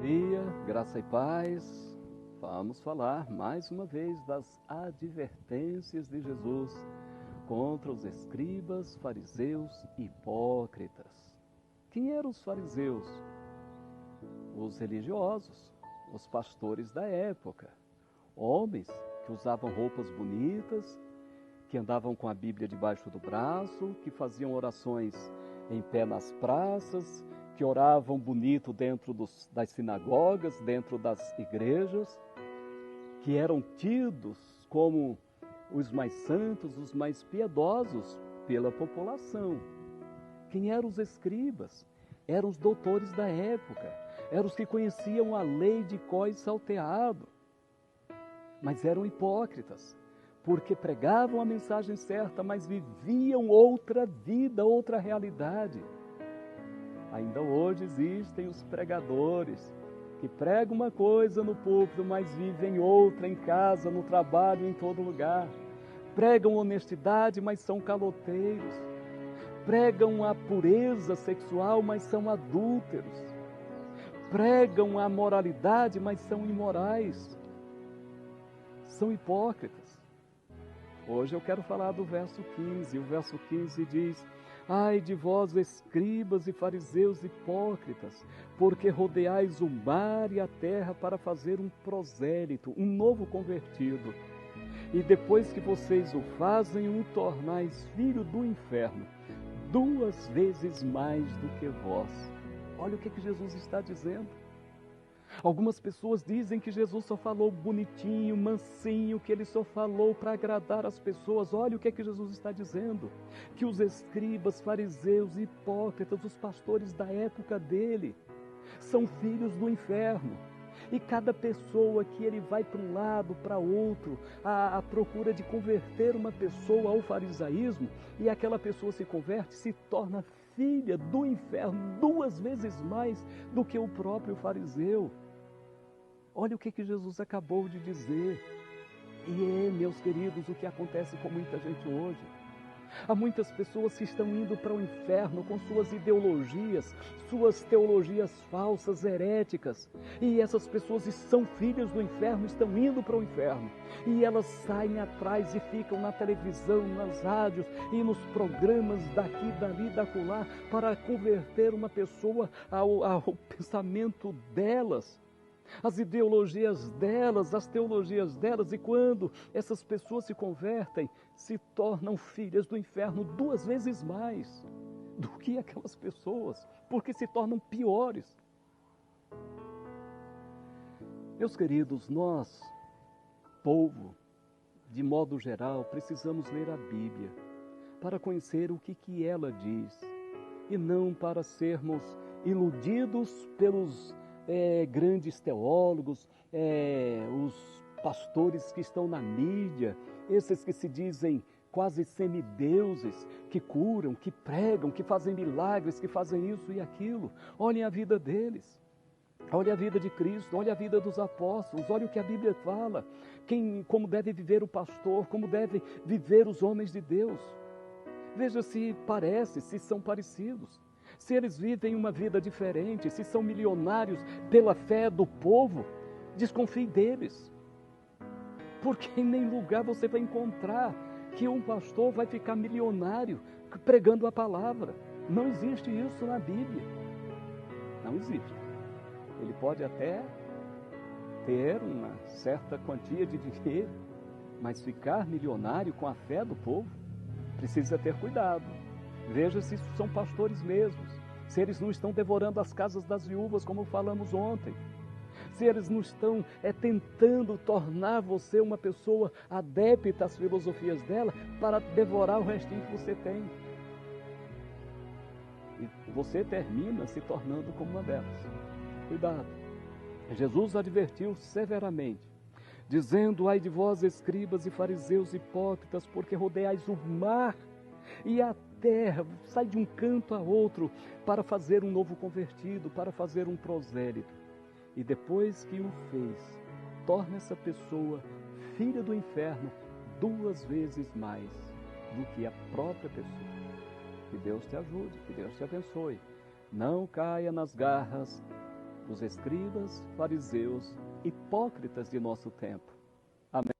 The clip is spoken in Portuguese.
dia, graça e paz. Vamos falar mais uma vez das advertências de Jesus contra os escribas, fariseus e hipócritas. Quem eram os fariseus? Os religiosos, os pastores da época, homens que usavam roupas bonitas, que andavam com a Bíblia debaixo do braço, que faziam orações em pé nas praças, que oravam bonito dentro das sinagogas, dentro das igrejas, que eram tidos como os mais santos, os mais piedosos pela população. Quem eram os escribas? Eram os doutores da época, eram os que conheciam a lei de có e salteado, mas eram hipócritas, porque pregavam a mensagem certa, mas viviam outra vida, outra realidade. Ainda hoje existem os pregadores que pregam uma coisa no púlpito, mas vivem outra em casa, no trabalho, em todo lugar. Pregam honestidade, mas são caloteiros. Pregam a pureza sexual, mas são adúlteros. Pregam a moralidade, mas são imorais. São hipócritas. Hoje eu quero falar do verso 15. O verso 15 diz: ai de vós, escribas e fariseus hipócritas, porque rodeais o mar e a terra para fazer um prosélito, um novo convertido. E depois que vocês o fazem, o tornais filho do inferno, 2 vezes mais do que vós. Olha o que Jesus está dizendo. Algumas pessoas dizem que Jesus só falou bonitinho, mansinho, que ele só falou para agradar as pessoas. Olha o que Jesus está dizendo. Que os escribas, fariseus, hipócritas, os pastores da época dele, são filhos do inferno. E cada pessoa que ele vai para um lado, para outro, à procura de converter uma pessoa ao farisaísmo, e aquela pessoa se converte, se torna filha do inferno 2 vezes mais do que o próprio fariseu. Olha o que Jesus acabou de dizer. E é, meus queridos, o que acontece com muita gente hoje. Há muitas pessoas que estão indo para o inferno com suas ideologias, suas teologias falsas, heréticas. E essas pessoas são filhas do inferno, estão indo para o inferno. E elas saem atrás e ficam na televisão, nas rádios e nos programas daqui, dali, dacolá, para converter uma pessoa ao pensamento delas, as ideologias delas, as teologias delas. E quando essas pessoas se convertem, se tornam filhas do inferno 2 vezes mais do que aquelas pessoas, porque se tornam piores. Meus queridos, nós, povo, de modo geral, precisamos ler a Bíblia para conhecer o que ela diz, e não para sermos iludidos pelos grandes teólogos, os pastores que estão na mídia, esses que se dizem quase semideuses, que curam, que pregam, que fazem milagres, que fazem isso e aquilo. Olhem a vida deles, olhem a vida de Cristo, olhem a vida dos apóstolos, olhem o que a Bíblia fala, como deve viver o pastor, como deve viver os homens de Deus. Veja se parece, se são parecidos. Se eles vivem uma vida diferente, se são milionários pela fé do povo, desconfie deles. Porque em nenhum lugar você vai encontrar que um pastor vai ficar milionário pregando a palavra. Não existe isso na Bíblia. Não existe. Ele pode até ter uma certa quantia de dinheiro, mas ficar milionário com a fé do povo, precisa ter cuidado. Veja se são pastores mesmos, se eles não estão devorando as casas das viúvas, como falamos ontem. Se eles não estão tentando tornar você uma pessoa adepta às filosofias dela para devorar o restinho que você tem. E você termina se tornando como uma delas. Cuidado. Jesus advertiu severamente, dizendo: ai de vós, escribas e fariseus hipócritas, porque rodeais o mar e a terra, sai de um canto a outro para fazer um novo convertido, para fazer um prosélito. E depois que o fez, torna essa pessoa filha do inferno 2 vezes mais do que a própria pessoa. Que Deus te ajude, que Deus te abençoe. Não caia nas garras os escribas, fariseus, hipócritas de nosso tempo. Amém.